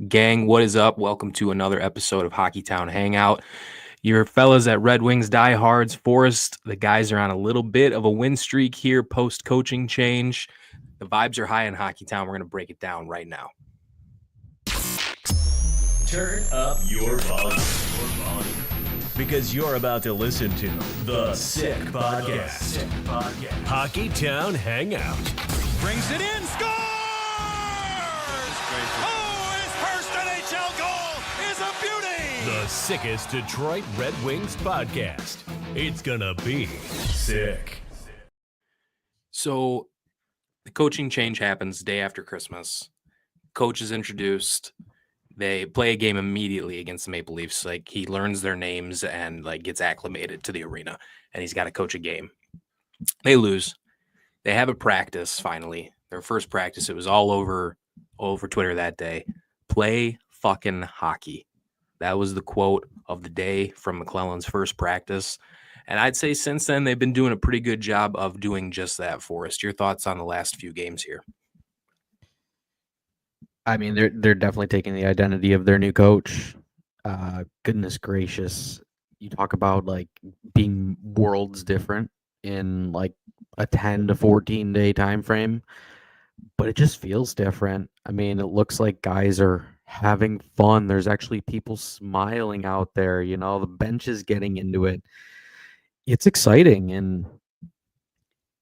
Gang, what is up? Welcome to another episode of Hockey Town Hangout. Your fellas at Red Wings diehards, Forrest, the guys are on a little bit of a win streak here post coaching change. The vibes are high in Hockey Town. We're going to break it down right now. Turn up your volume. Because you're about to listen to The Sick Podcast. Hockey Town Hangout. Brings it in, scores! Oh, his first NHL goal is a beauty! The sickest Detroit Red Wings podcast. It's gonna be sick. So, the coaching change happens day after Christmas. Coach is introduced. They play a game immediately against the Maple Leafs. Like, he learns their names and gets acclimated to the arena, and he's got to coach a game. They lose. They have a practice finally. Their first practice. It was all over Twitter that day. Play fucking hockey. That was the quote of the day from McLellan's first practice. And I'd say since then they've been doing a pretty good job of doing just that. Forrest, your thoughts on the last few games here? I mean, they're definitely taking the identity of their new coach. Goodness gracious. You talk about being worlds different in a 10 to 14 day time frame, but it just feels different. I mean, it looks like guys are having fun. There's actually people smiling out there, the bench is getting into it. It's exciting. And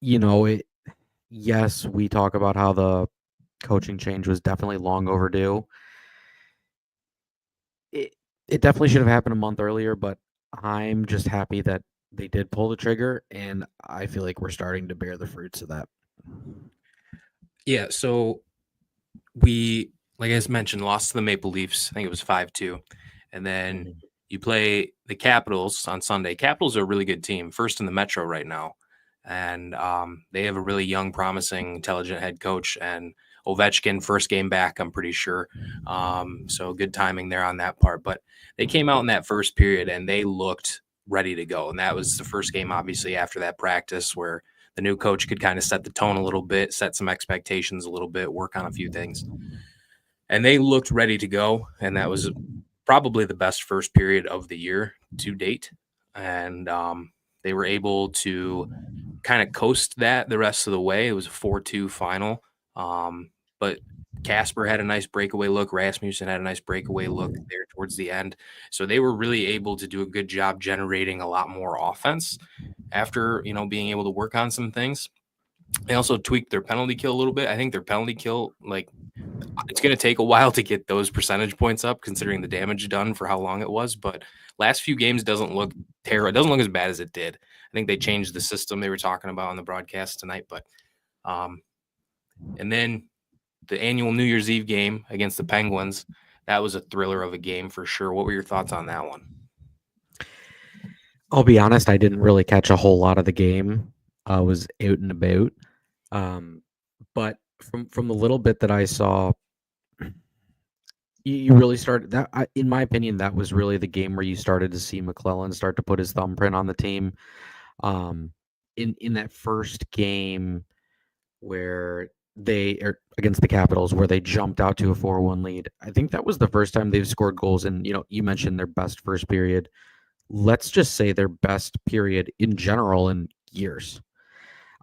yes, we talk about how the coaching change was definitely long overdue. It definitely should have happened a month earlier, but I'm just happy that they did pull the trigger, and I feel like we're starting to bear the fruits of that. Yeah, so we, like I mentioned, lost to the Maple Leafs. I think it was 5-2. And then you play the Capitals on Sunday. Capitals are a really good team, first in the Metro right now. And they have a really young, promising, intelligent head coach. And Ovechkin, first game back, I'm pretty sure. So good timing there on that part. But they came out in that first period, and they looked ready to go. And that was the first game, obviously, after that practice where the new coach could kind of set the tone a little bit, set some expectations a little bit, work on a few things. And they looked ready to go. And that was probably the best first period of the year to date. And they were able to kind of coast that the rest of the way. It was a 4-2 final. But Casper had a nice breakaway look. Rasmussen had a nice breakaway look there towards the end. So they were really able to do a good job generating a lot more offense after, being able to work on some things. They also tweaked their penalty kill a little bit. I think their penalty kill, it's going to take a while to get those percentage points up considering the damage done for how long it was. But last few games doesn't look terrible. It doesn't look as bad as it did. I think they changed the system they were talking about on the broadcast tonight. But and then the annual New Year's Eve game against the Penguins, that was a thriller of a game for sure. What were your thoughts on that one? I'll be honest, I didn't really catch a whole lot of the game. I was out and about. But from the little bit that I saw, you really started that. In my opinion, that was really the game where you started to see McLellan start to put his thumbprint on the team. In that first game where they are against the Capitals, where they jumped out to a 4-1 lead. I think that was the first time they've scored goals in, you mentioned their best first period. Let's just say their best period in general in years.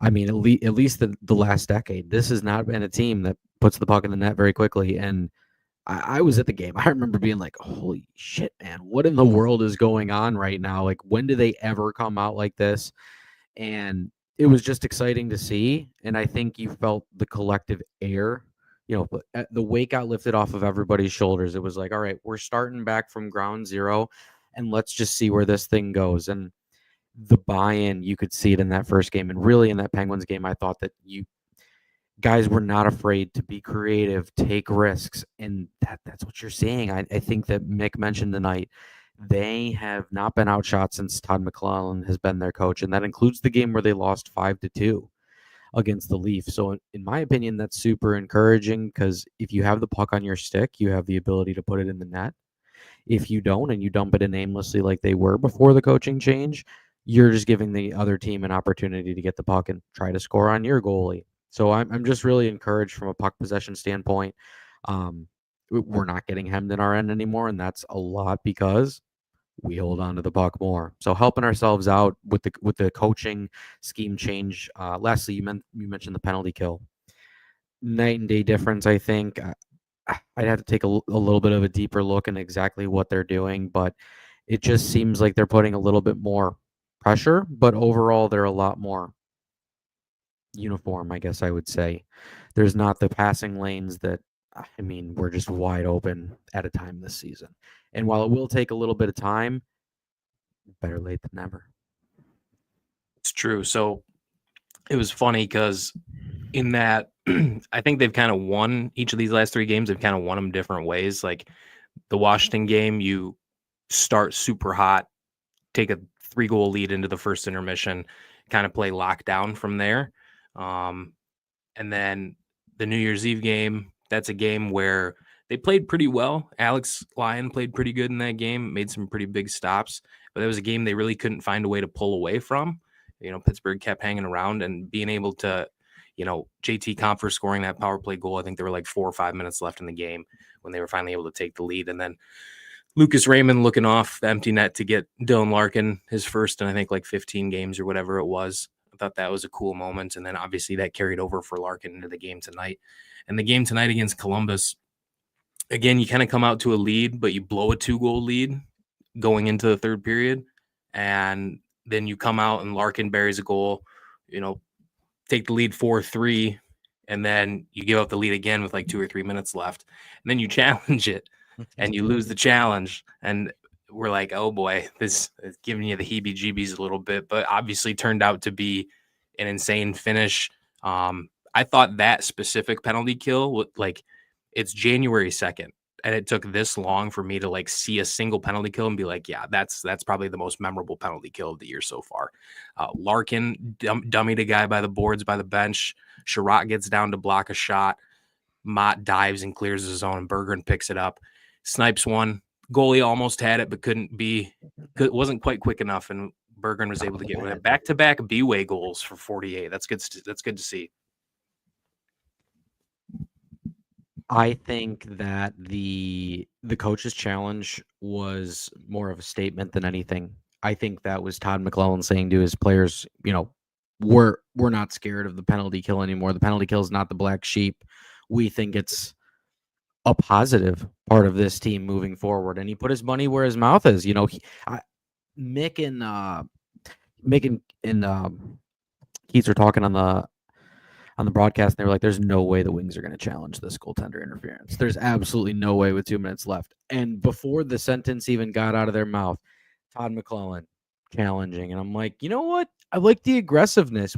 I mean, at least the last decade. This has not been a team that puts the puck in the net very quickly. And I was at the game. I remember being like, holy shit, man, what in the world is going on right now? When do they ever come out like this? And it was just exciting to see. And I think you felt the collective air, the weight got lifted off of everybody's shoulders. It was like, all right, we're starting back from ground zero and let's just see where this thing goes. And the buy-in, you could see it in that first game. And really in that Penguins game, I thought that you guys were not afraid to be creative, take risks. And that's what you're seeing. I think that Mick mentioned tonight, they have not been outshot since Todd McLellan has been their coach. And that includes the game where they lost 5-2 against the Leafs. So in my opinion, that's super encouraging because if you have the puck on your stick, you have the ability to put it in the net. If you don't, and you dump it in aimlessly like they were before the coaching change, you're just giving the other team an opportunity to get the puck and try to score on your goalie. So I'm just really encouraged from a puck possession standpoint. we're not getting hemmed in our end anymore, and that's a lot because we hold on to the puck more. So helping ourselves out with the coaching scheme change. Lastly, you mentioned the penalty kill. Night and day difference, I think. I'd have to take a little bit of a deeper look at exactly what they're doing, but it just seems like they're putting a little bit more pressure, but overall they're a lot more uniform, I guess I would say. There's not the passing lanes that, I mean, we're just wide open at a time this season. And while it will take a little bit of time, better late than never. It's true. So it was funny because in that, I think they've kind of won each of these last 3 games. They've kind of won them different ways. Like the Washington game, you start super hot, take a 3-goal lead into the first intermission, kind of play lockdown from there. And then the New Year's Eve game, that's a game where they played pretty well. Alex Lyon played pretty good in that game, made some pretty big stops, but it was a game they really couldn't find a way to pull away from. Pittsburgh kept hanging around and being able to, JT Compher scoring that power play goal. I think there were like 4 or 5 minutes left in the game when they were finally able to take the lead. And then Lucas Raymond looking off the empty net to get Dylan Larkin his first in, I think, like 15 games or whatever it was. I thought that was a cool moment. And then obviously that carried over for Larkin into the game tonight. And the game tonight against Columbus, again, you kind of come out to a lead, but you blow a 2-goal lead going into the third period. And then you come out and Larkin buries a goal, take the lead 4-3, and then you give up the lead again with like 2 or 3 minutes left. And then you challenge it and you lose the challenge. And we're like, oh boy, this is giving you the heebie-jeebies a little bit, but obviously turned out to be an insane finish. I thought that specific penalty kill, like, it's January 2nd, and it took this long for me to like see a single penalty kill and be like, yeah, that's probably the most memorable penalty kill of the year so far. Larkin dummied a guy by the boards by the bench. Sherratt gets down to block a shot. Mott dives and clears his zone, and Berggren picks it up. Snipes one. Goalie almost had it, but wasn't quite quick enough, and Berggren was able to get one. Back-to-back B-way goals for 48. That's good. That's good to see. I think that the coach's challenge was more of a statement than anything. I think that was Todd McLellan saying to his players, we're not scared of the penalty kill anymore. The penalty kill is not the black sheep. We think it's a positive part of this team moving forward. And he put his money where his mouth is. Mick and Keats are talking on the broadcast, and they were like, there's no way the Wings are going to challenge this goaltender interference. There's absolutely no way with 2 minutes left. And before the sentence even got out of their mouth, Todd McLellan challenging. And I'm like, you know what? I like the aggressiveness.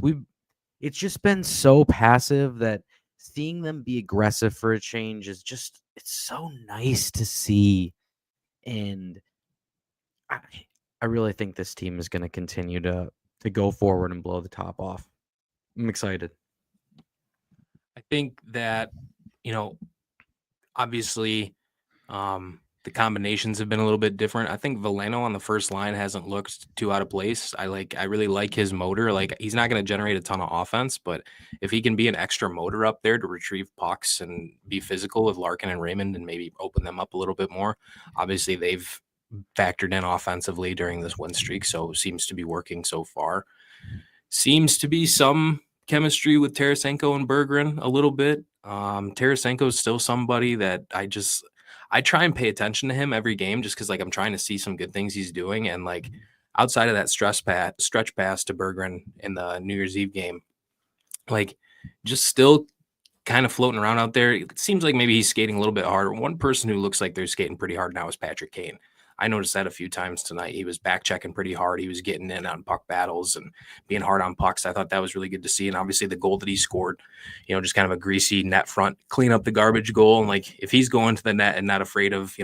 It's just been so passive that seeing them be aggressive for a change is just, it's so nice to see. And I really think this team is going to continue to go forward and blow the top off. I'm excited. I think that, obviously the combinations have been a little bit different. I think Veleno on the first line hasn't looked too out of place. I really like his motor. Like, he's not going to generate a ton of offense, but if he can be an extra motor up there to retrieve pucks and be physical with Larkin and Raymond and maybe open them up a little bit more, obviously they've factored in offensively during this win streak, so it seems to be working so far. Seems to be some chemistry with Tarasenko and Berggren a little bit. Tarasenko is still somebody that I try and pay attention to him every game just because, like, I'm trying to see some good things he's doing. And, like, outside of that stretch pass to Berggren in the New Year's Eve game, like, just still kind of floating around out there. It seems like maybe he's skating a little bit harder. One person who looks like they're skating pretty hard now is Patrick Kane. I noticed that a few times tonight. He was back checking pretty hard. He was getting in on puck battles and being hard on pucks. I thought that was really good to see. And obviously the goal that he scored, just kind of a greasy net front, clean up the garbage goal. And, like, if he's going to the net and not afraid of,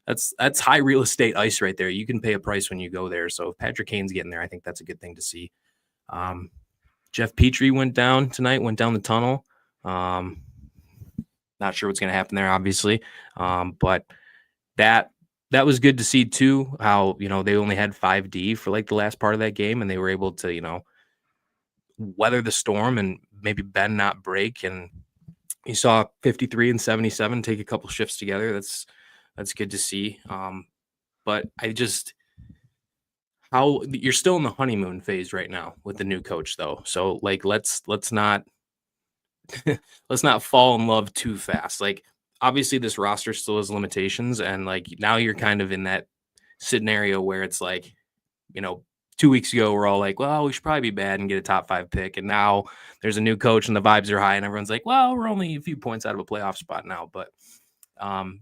that's high real estate ice right there. You can pay a price when you go there. So if Patrick Kane's getting there, I think that's a good thing to see. Jeff Petrie went down the tunnel. Not sure what's going to happen there, obviously. But that was good to see too, how, they only had 5D for like the last part of that game, and they were able to, weather the storm and maybe bend, not break. And You saw 53 and 77 take a couple shifts together. That's good to see. But I just how you're still in the honeymoon phase right now with the new coach though. So like let's not let's not fall in love too fast. Like obviously this roster still has limitations and like now you're kind of in that scenario where it's like, you know, 2 weeks ago we're all like, well, we should probably be bad and get a top 5 pick. And now there's a new coach and the vibes are high and everyone's like, well, we're only a few points out of a playoff spot now. But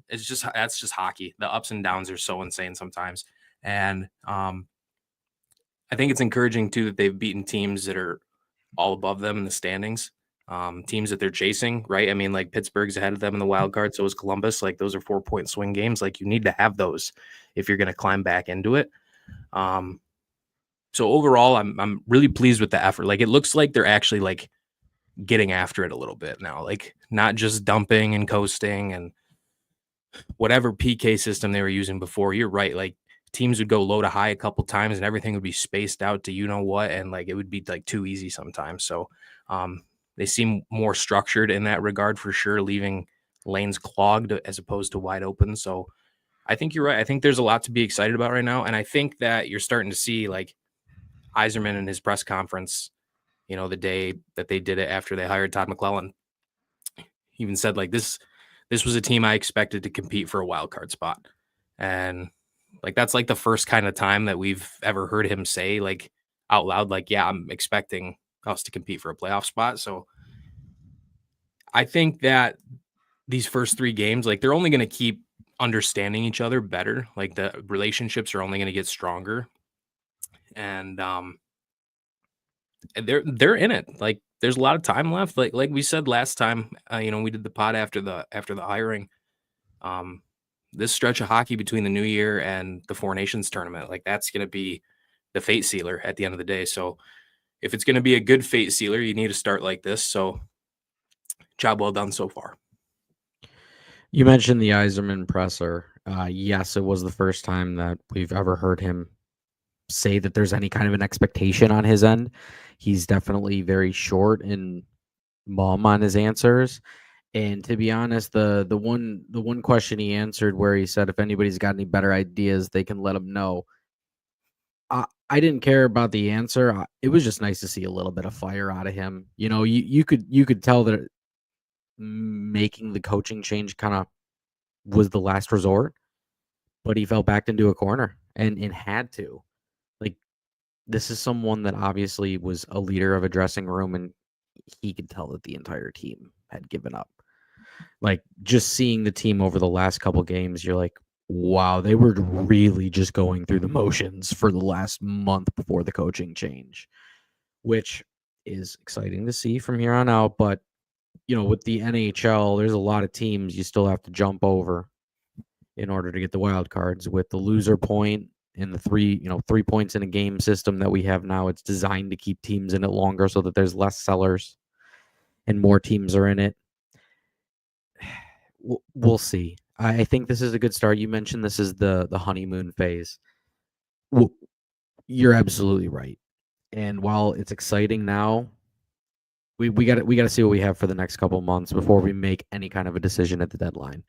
it's just that's just hockey. The ups and downs are so insane sometimes. And I think it's encouraging too that they've beaten teams that are all above them in the standings. Teams that they're chasing, right? I mean, like Pittsburgh's ahead of them in the wild card, so is Columbus. Like those are 4-point swing games. Like you need to have those if you're going to climb back into it. So overall, I'm really pleased with the effort. Like it looks like they're actually like getting after it a little bit now, like not just dumping and coasting and whatever PK system they were using before. You're right. Like teams would go low to high a couple times and everything would be spaced out to you know what, and like it would be like too easy sometimes. So they seem more structured in that regard for sure, leaving lanes clogged as opposed to wide open. So I think you're right. I think there's a lot to be excited about right now, and I think that you're starting to see like Yzerman in his press conference, you know, the day that they did it after they hired Todd McLellan, he even said like this was a team I expected to compete for a wild card spot. And like that's like the first kind of time that we've ever heard him say like out loud, like, yeah, I'm expecting us to compete for a playoff spot. So I think that these first 3 games, like they're only going to keep understanding each other better. Like the relationships are only going to get stronger. And they're in it. Like there's a lot of time left. Like we said last time, you know, we did the pod after the hiring. This stretch of hockey between the new year and the Four Nations tournament, like that's going to be the fate sealer at the end of the day. So if it's going to be a good fate sealer, you need to start like this. So job well done so far. You mentioned the Yzerman presser. Yes, it was the first time that we've ever heard him say that there's any kind of an expectation on his end. He's definitely very short and mum on his answers. And to be honest, the one question he answered where he said if anybody's got any better ideas, they can let him know. I didn't care about the answer. It was just nice to see a little bit of fire out of him. You know, you could tell that making the coaching change kind of was the last resort, but he fell back into a corner and had to. Like this is someone that obviously was a leader of a dressing room, and he could tell that the entire team had given up. Like just seeing the team over the last couple games, you're like, wow, they were really just going through the motions for the last month before the coaching change, which is exciting to see from here on out. But you know, with the NHL, there's a lot of teams you still have to jump over in order to get the wild cards. With the loser point and the 3 points in a game system that we have now, it's designed to keep teams in it longer so that there's less sellers and more teams are in it. We'll see. I think this is a good start. You mentioned this is the honeymoon phase. Well, you're absolutely right. And while it's exciting now, we got to see what we have for the next couple of months before we make any kind of a decision at the deadline.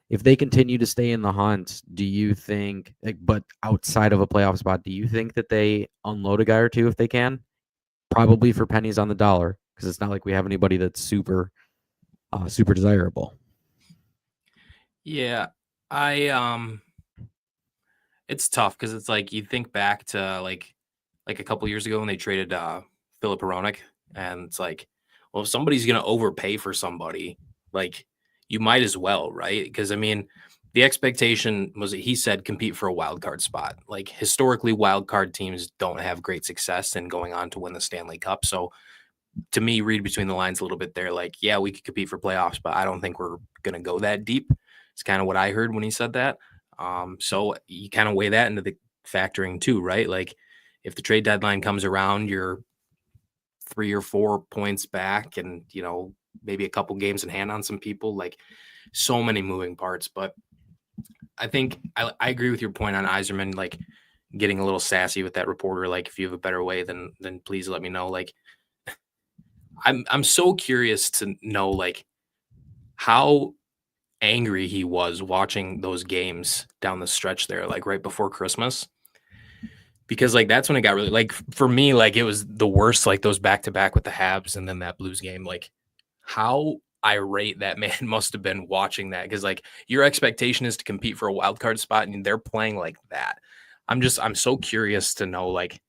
If they continue to stay in the hunt, do you think, but outside of a playoff spot, do you think that they unload a guy or two if they can? Probably for pennies on the dollar, because it's not like we have anybody that's super desirable. Yeah, it's tough because it's like you think back to like a couple years ago when they traded Philip Hronek, and it's like, well, if somebody's gonna overpay for somebody, like you might as well, right? Because I mean, the expectation was that he said compete for a wild card spot. Like historically, wild card teams don't have great success in going on to win the Stanley Cup. So to me, read between the lines a little bit there, like, yeah, we could compete for playoffs, but I don't think we're gonna go that deep. It's kind of what I heard when he said that. So you kind of weigh that into the factoring too, right? Like if the trade deadline comes around, you're 3 or 4 points back and, you know, maybe a couple games in hand on some people, like so many moving parts. But I think I agree with your point on Yzerman, like getting a little sassy with that reporter. Like if you have a better way, then please let me know. Like I'm so curious to know, like, how angry he was watching those games down the stretch there, like right before Christmas. Because like that's when it got really like for me, like it was the worst, like those back to back with the Habs and then that Blues game. Like how irate that man must have been watching that, because like your expectation is to compete for a wild card spot and they're playing like that. I'm so curious to know like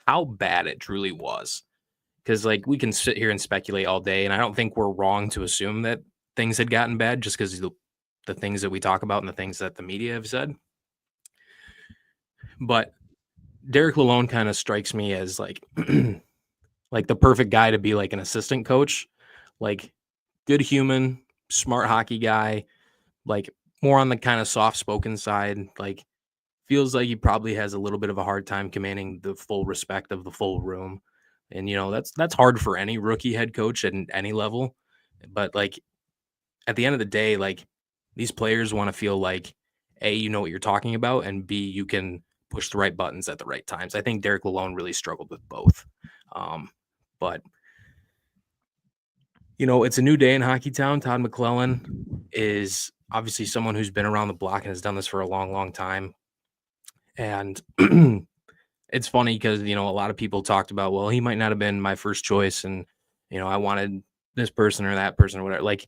how bad it truly was, because like we can sit here and speculate all day, and I don't think we're wrong to assume that things had gotten bad just because the things that we talk about and the things that the media have said. But Derek Lalone kind of strikes me as like like the perfect guy to be like an assistant coach, like good human, smart hockey guy, like more on the kind of soft spoken side, like feels like he probably has a little bit of a hard time commanding the full respect of the full room. And that's hard for any rookie head coach at any level. But like at the end of the day, like these players want to feel like A, you know what you're talking about, and B, you can push the right buttons at the right times. I think Derek Lalone really struggled with both. But it's a new day in Hockey Town. Todd McLellan is obviously someone who's been around the block and has done this for a long, long time. And it's funny because, a lot of people talked about, well, he might not have been my first choice. And, I wanted this person or that person or whatever. Like,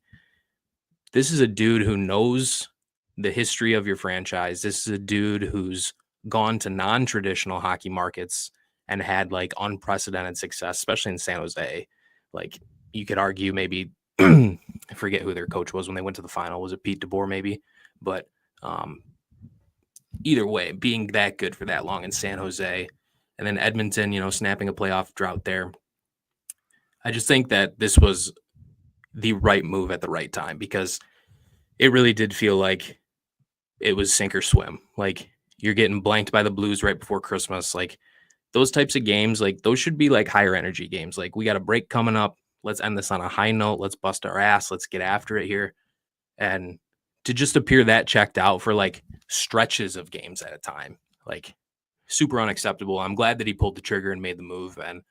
this is a dude who knows the history of your franchise. This is a dude who's gone to non-traditional hockey markets and had like unprecedented success, especially in San Jose. Like, you could argue maybe I forget who their coach was when they went to the final. Was it Pete DeBoer maybe? But either way, being that good for that long in San Jose, and then Edmonton, snapping a playoff drought there. I just think that this was the right move at the right time, because it really did feel like it was sink or swim. Like, you're getting blanked by the Blues right before Christmas. Like, those types of games, like those should be like higher energy games. Like, we got a break coming up. Let's end this on a high note. Let's bust our ass. Let's get after it here. And to just appear that checked out for like stretches of games at a time, like super unacceptable. I'm glad that he pulled the trigger and made the move. And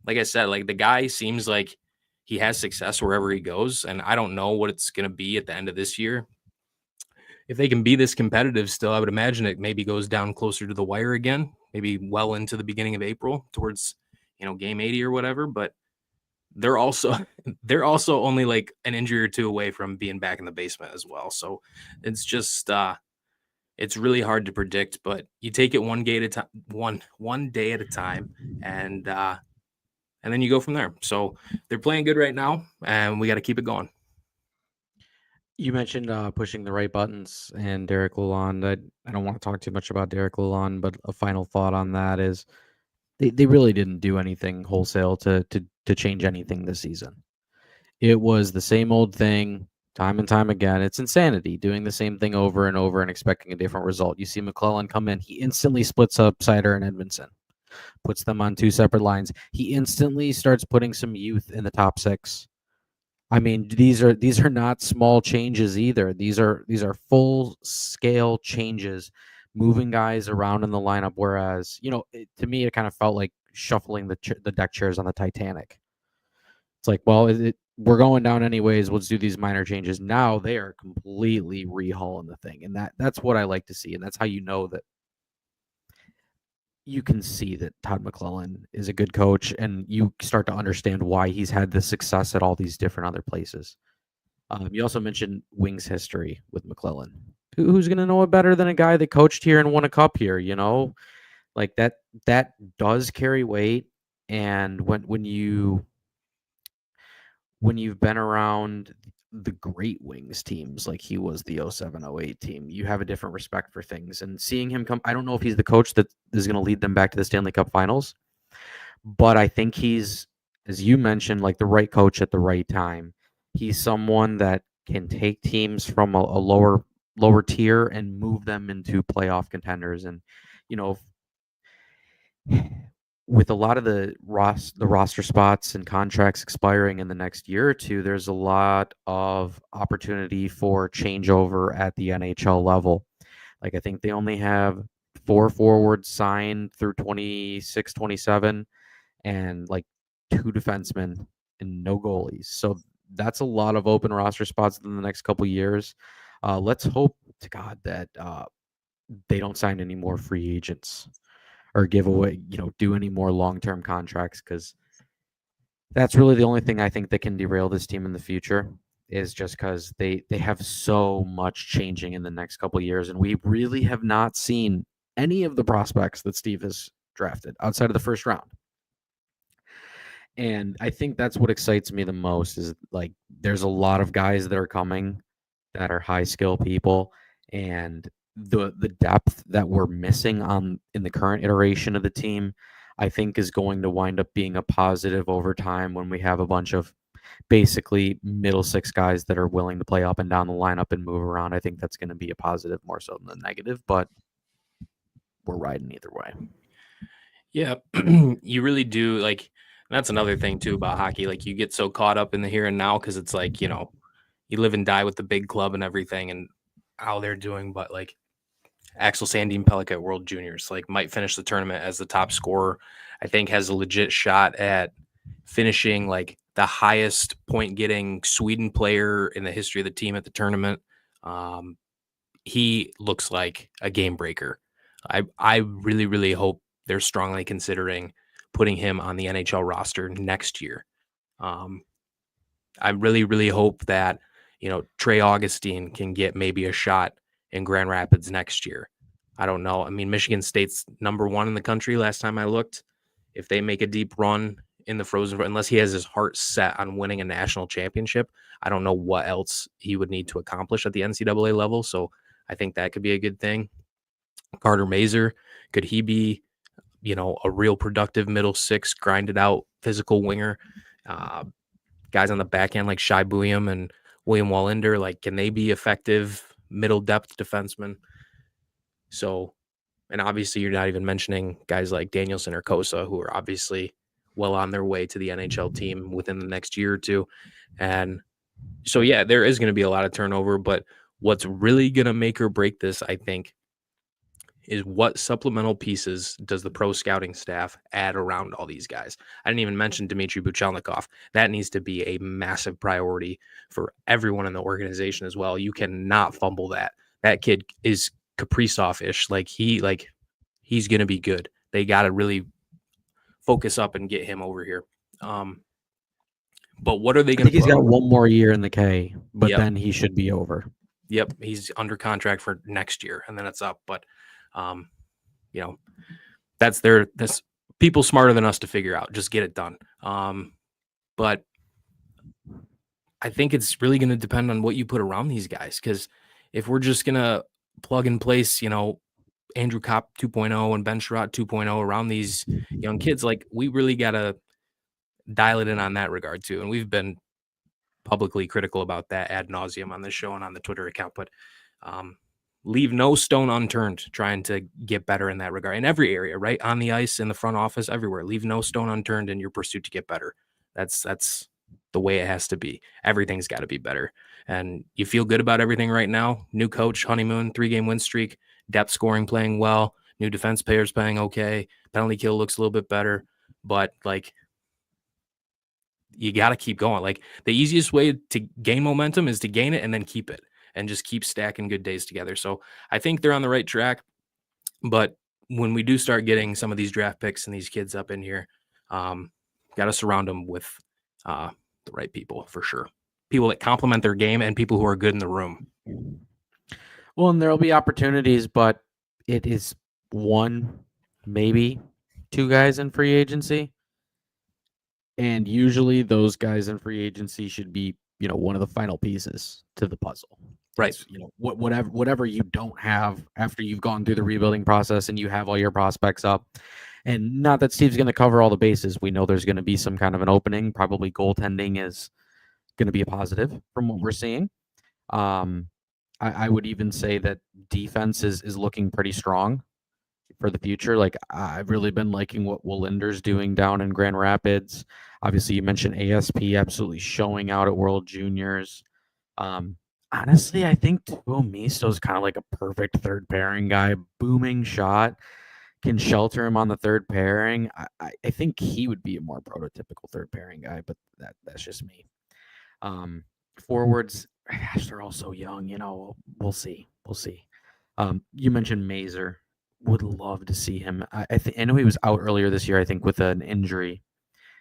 like I said, like the guy seems like he has success wherever he goes. And I don't know what it's going to be at the end of this year. If they can be this competitive still, I would imagine it maybe goes down closer to the wire again, maybe well into the beginning of April towards, game 80 or whatever. But they're also only like an injury or two away from being back in the basement as well. So it's just it's really hard to predict, but you take it one day at a time, one day at a time, and then you go from there. So they're playing good right now, and we got to keep it going. You mentioned pushing the right buttons and Derek Lalonde. I don't want to talk too much about Derek Lalonde, but a final thought on that is they really didn't do anything wholesale to change anything this season. It was the same old thing time and time again. It's insanity doing the same thing over and over and expecting a different result. You see McLellan come in, he instantly splits up Seider and Edmondson, puts them on two separate lines. He instantly starts putting some youth in the top six. I mean, these are not small changes either. These are full scale changes, moving guys around in the lineup. Whereas, to me, it kind of felt like shuffling the deck chairs on the Titanic. It's like, well, we're going down anyways. Let's do these minor changes. Now they are completely rehauling the thing, and that's what I like to see, and that's how you know that you can see that Todd McLellan is a good coach, and you start to understand why he's had this success at all these different other places. You also mentioned Wings history with McLellan. Who's going to know it better than a guy that coached here and won a cup here? Like that does carry weight. And when you've been around the great Wings teams, like he was the 07-08 team, you have a different respect for things. And seeing him come, I don't know if he's the coach that is going to lead them back to the Stanley Cup Finals, but I think he's, as you mentioned, like the right coach at the right time. He's someone that can take teams from a lower tier and move them into playoff contenders. And with a lot of the roster spots and contracts expiring in the next year or two, there's a lot of opportunity for changeover at the NHL level. Like, I think they only have 4 forwards signed through 26, 27, and like 2 defensemen and no goalies. So that's a lot of open roster spots in the next couple years. Let's hope to God that they don't sign any more free agents or give away, do any more long-term contracts, because that's really the only thing I think that can derail this team in the future, is just because they have so much changing in the next couple of years, and we really have not seen any of the prospects that Steve has drafted outside of the first round. And I think that's what excites me the most, is like there's a lot of guys that are coming that are high skill people, and the depth that we're missing in the current iteration of the team, I think is going to wind up being a positive over time when we have a bunch of basically middle six guys that are willing to play up and down the lineup and move around. I think that's going to be a positive more so than a negative, but we're riding either way. Yeah, you really do. Like, that's another thing too about hockey. Like, you get so caught up in the here and now because it's like, you live and die with the big club and everything and how they're doing. But like Axel Sandin Pellick at World Juniors, like, might finish the tournament as the top scorer. I think has a legit shot at finishing like the highest point getting Sweden player in the history of the team at the tournament. He looks like a game breaker. I really, really hope they're strongly considering putting him on the NHL roster next year. I really, really hope that, Trey Augustine can get maybe a shot in Grand Rapids next year. I don't know. I mean, Michigan State's number 1 in the country last time I looked. If they make a deep run in the Frozen, unless he has his heart set on winning a national championship, I don't know what else he would need to accomplish at the NCAA level. So I think that could be a good thing. Carter Mazer, could he be, a real productive middle six, grinded out physical winger? Guys on the back end like Shai Buium and William Wallinder, like, can they be effective middle depth defensemen? So, and obviously you're not even mentioning guys like Danielson or Kosa, who are obviously well on their way to the NHL team within the next year or two. And so, yeah, there is going to be a lot of turnover, but what's really going to make or break this, I think, is what supplemental pieces does the pro scouting staff add around all these guys? I didn't even mention Dmitry Buchelnikov. That needs to be a massive priority for everyone in the organization as well. You cannot fumble that. That kid is Kaprizov-ish. He's going to be good. They got to really focus up and get him over here. But what are they going to? He's got one more year in the K, but Yep. Then he should be over. Yep, he's under contract for next year, and then it's up. But that's people smarter than us to figure out. Just get it done. But I think it's really going to depend on what you put around these guys, because if we're just going to plug and place, Andrew Kopp 2.0 and Ben Sherratt 2.0 around these young kids, like, we really got to dial it in on that regard too. And we've been publicly critical about that ad nauseum on this show and on the Twitter account, but leave no stone unturned trying to get better in that regard, in every area, right? On the ice, in the front office, everywhere. Leave no stone unturned in your pursuit to get better. That's the way it has to be. Everything's got to be better. And you feel good about everything right now. New coach, honeymoon, 3-game win streak, depth scoring playing well, new defense players playing okay, penalty kill looks a little bit better, but like, you got to keep going. Like, the easiest way to gain momentum is to gain it and then keep it, and just keep stacking good days together. So I think they're on the right track. But when we do start getting some of these draft picks and these kids up in here, got to surround them with the right people, for sure. People that complement their game and people who are good in the room. Well, and there'll be opportunities, but it is 1, maybe 2 guys in free agency. And usually those guys in free agency should be, one of the final pieces to the puzzle. Right. Whatever you don't have after you've gone through the rebuilding process and you have all your prospects up. And not that Steve's going to cover all the bases. We know there's going to be some kind of an opening. Probably goaltending is going to be a positive from what we're seeing. I would even say that defense is looking pretty strong for the future. Like, I've really been liking what Wallinder's doing down in Grand Rapids. Obviously, you mentioned ASP absolutely showing out at World Juniors. Honestly, I think Tuomisto's kind of like a perfect third pairing guy. Booming shot, can shelter him on the third pairing. I think he would be a more prototypical third pairing guy, but that's just me. Forwards, gosh, they're all so young. We'll see. We'll see. You mentioned Mazer. Would love to see him. I know he was out earlier this year, I think, with an injury.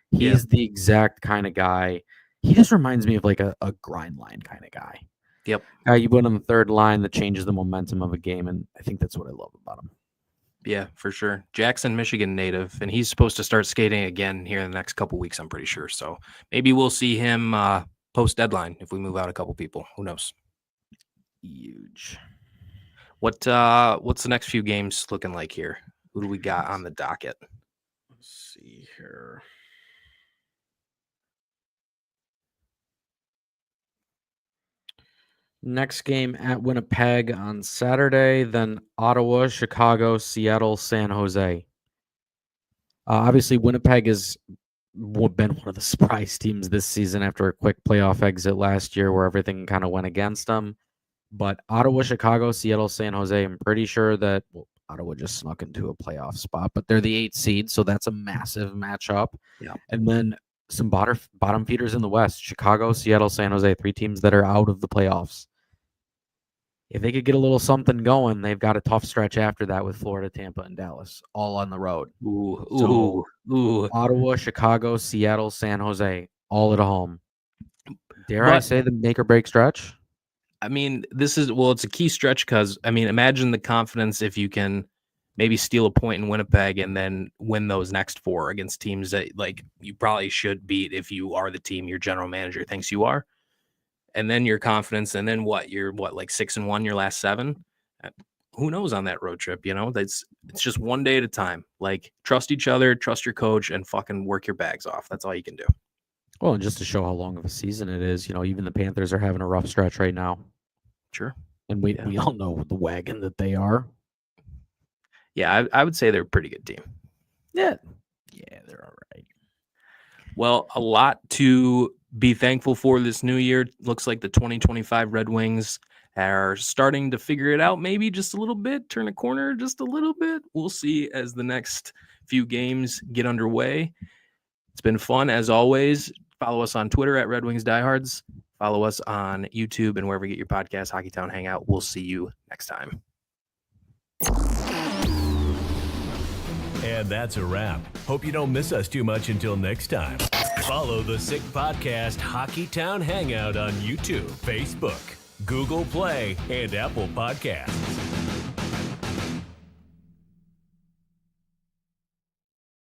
He's the exact kind of guy. He just reminds me of like a grind line kind of guy. Yep. Guy you put on the third line that changes the momentum of a game, and I think that's what I love about him. Yeah, for sure. Jackson, Michigan native, and he's supposed to start skating again here in the next couple weeks, I'm pretty sure. So maybe we'll see him post deadline if we move out a couple people. Who knows? Huge. What's the next few games looking like here? Who do we got on the docket? Let's see here. Next game at Winnipeg on Saturday, then Ottawa, Chicago, Seattle, San Jose. Obviously, Winnipeg has been one of the surprise teams this season after a quick playoff exit last year where everything kind of went against them. But Ottawa, Chicago, Seattle, San Jose, I'm pretty sure that Ottawa just snuck into a playoff spot, but they're the 8th seed, so that's a massive matchup. Yeah. And then some bottom feeders in the West, Chicago, Seattle, San Jose, 3 teams that are out of the playoffs. If they could get a little something going, they've got a tough stretch after that with Florida, Tampa, and Dallas, all on the road. Ooh. Ottawa, Chicago, Seattle, San Jose, all at home. Dare I say the make or break stretch? I mean, it's a key stretch because, I mean, imagine the confidence if you can maybe steal a point in Winnipeg and then win those next 4 against teams that, like, you probably should beat if you are the team your general manager thinks you are. And then your confidence, and then you're like 6-1 your last 7. Who knows on that road trip? It's just one day at a time. Like, trust each other, trust your coach, and fucking work your bags off. That's all you can do. Well, and just to show how long of a season it is, even the Panthers are having a rough stretch right now. Sure. And we all know the wagon that they are. Yeah, I would say they're a pretty good team. Yeah, they're all right. Well, a lot to be thankful for this new year. Looks like the 2025 Red Wings are starting to figure it out, maybe just a little bit, turn a corner just a little bit. We'll see as the next few games get underway. It's been fun, as always. Follow us on Twitter at Red Wings Diehards. Follow us on YouTube and wherever you get your podcast, Hockeytown Hangout. We'll see you next time. And that's a wrap. Hope you don't miss us too much until next time. Follow the Sick Podcast Hockeytown Hangout on YouTube, Facebook, Google Play, and Apple Podcasts.